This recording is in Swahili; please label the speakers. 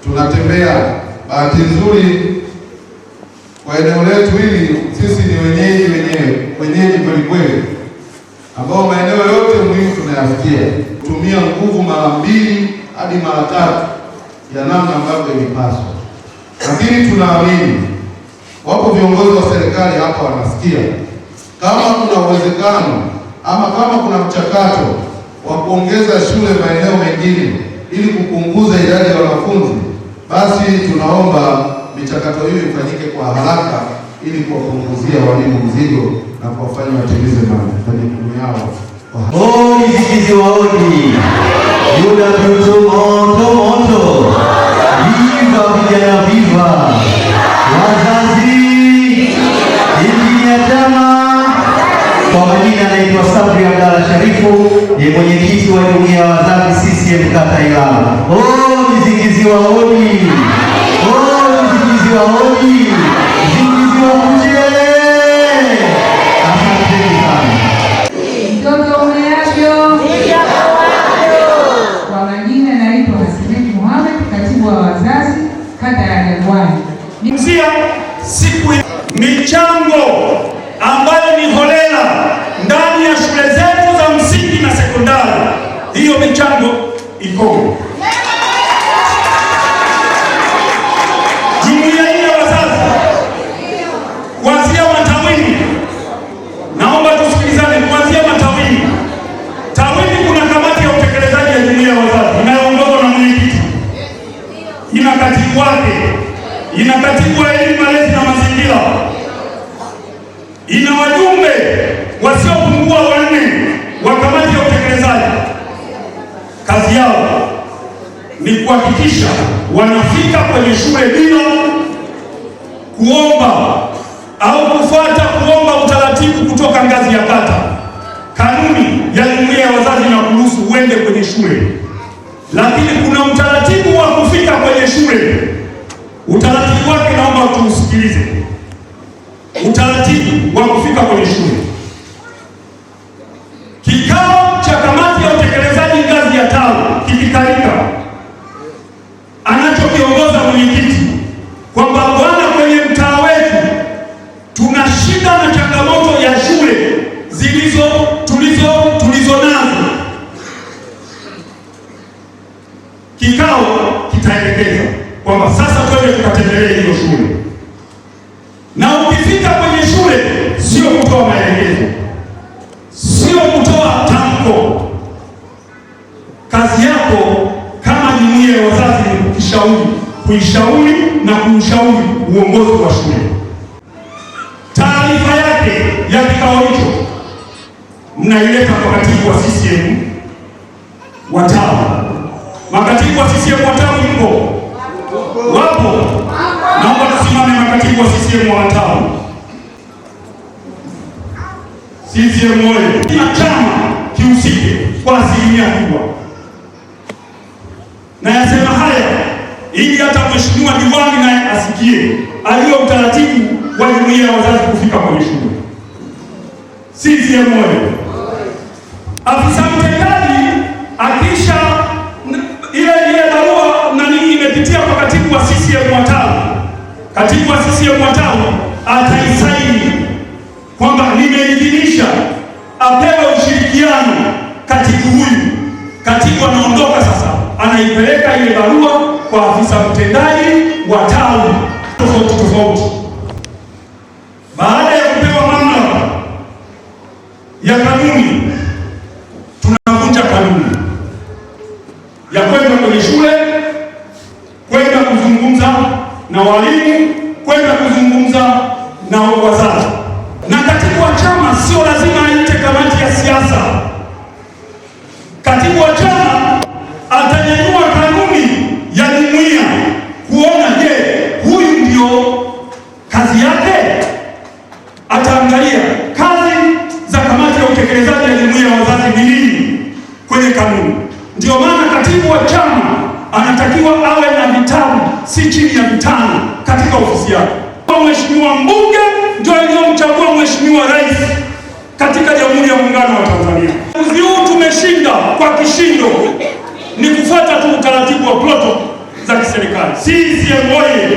Speaker 1: tunatembea. Bahati nzuri kwa eneo letu hili sisi ni wenyeji kweli kweli, ambao maeneo yote muhimu tunayafikia, kutumia nguvu mara 2 hadi mara 3 ya namna ambavyo ilipaswa. Lakini tunaamini wapo viongozi wa serikali hapa wanasikia, kama kuna uwezekano ama kama kuna mchakato wa kuongeza shule maeneo mengine ili kupunguza idadi ya wanafunzi, basi tunaomba michakato hiyo ifanyike kwa haraka ili kuwapunguzia walimu mzigo na kuwafanya watimize majukumu yao.
Speaker 2: Zikiziwaoni UWT moto moto, viva vijana, viva wazazi, Injinia Chama. Kwa majina anaitwa Sabri Abdalla Sharifu, ni mwenyekiti wa jumuiya ya wazazi CCM kata Ilala. Zikiziwaoni, zikiziwaoni, zikiziwakuchele. Asanteni sana.
Speaker 3: Mtoto umeavyo. Kwa majina naitwa Hasimeni Mohamed, katibu wa wazazi kata ya Jangwani.
Speaker 4: Mzia siku michango ambayo ni holela ndani ya shule zetu za msingi na sekondari, hiyo michango iko. Jumuiya hii ya wazazi kuanzia matawini, naomba tusikilizane, kuanzia matawini. Tawini kuna kamati ya utekelezaji ya jumuiya ya wazazi inayoongozwa na mwenyekiti, ina katibu wake, ina katibu wa elimu, malezi na mazingira, ina wajumbe wasiopungua 4 wa kamati ya utekelezaji. Kazi yao ni kuhakikisha wanafika kwenye shule bila kuomba au kufuata kuomba utaratibu kutoka ngazi ya kata. Kanuni ya jumuiya ya wazazi na kuruhusu uende kwenye shule, lakini kuna utaratibu wa kufika kwenye shule. Utaratibu wake naomba tuusikilize. Utaratibu wa kufika kwenye shule. Kikao cha kamati ya utekelezaji ngazi ya tawi kikikalika, anachokiongoza mwenyekiti kwamba bwana, kwenye mtaa wetu tuna shida na changamoto ya shule tulizo nazo. Kikao kitaelekeza kwamba sasa twende tukatembelee hiyo shule, na ukifika kwenye shule sio kutoa maelekezo, sio kutoa tamko. Kazi yako kama jumuiya ya wazazi ni kuishauri na kuushauri uongozi wa shule. Taarifa yake ya kikao hicho mnaileta kwa katibu wa CCM wa tawi. Makatibu wa CCM wa tawi mko? Wapo? Naomba tusimame makatibu wa CCM wa tawi. CCM oye! Kila chama kihusike kwa asilimia kubwa. Na yasema haya ili hata mheshimiwa diwani naye asikie, aliyo utaratibu wa jumuiya ya wazazi kufika kwenye shule. CCM oye! Afisa mtendaji akisha ile barua nani imepitia kwa katibu wa CCM wa tawi, katibu wa CCM wa tawi ataisaini kwamba nimeidhinisha apewe ushirikiano katibu huyu. Katibu anaondoka sasa, anaipeleka ile barua kwa afisa mtendaji wa tawi tofauti. Baada ya kupewa mamlaka ya kanuni, tunavunja kanuni ya kwenda kwenye shule, kwenda kuzungumza na walimu, kwenda kuzungumza na wazazi. Na katibu wa chama sio lazima aite kamati ya siasa. Katibu wa chama atanyanyua kanuni ya jumuiya kuona, je, huyu ndio kazi yake? Ataangalia kazi za kamati ya utekelezaji ya jumuiya ya wazazi ni nini kwenye kanuni. Ndio maana katibu wa chama anatakiwa awe na vitabu si chini ya 5 katika ofisi yake. Mheshimiwa mbunge ndio aliyomchagua Mheshimiwa Rais katika Jamhuri ya Muungano wa Tanzania. Uzi huu tumeshinda kwa kishindo, ni kufuata tu utaratibu wa protokoli za kiserikali. serikali. CCM oyee!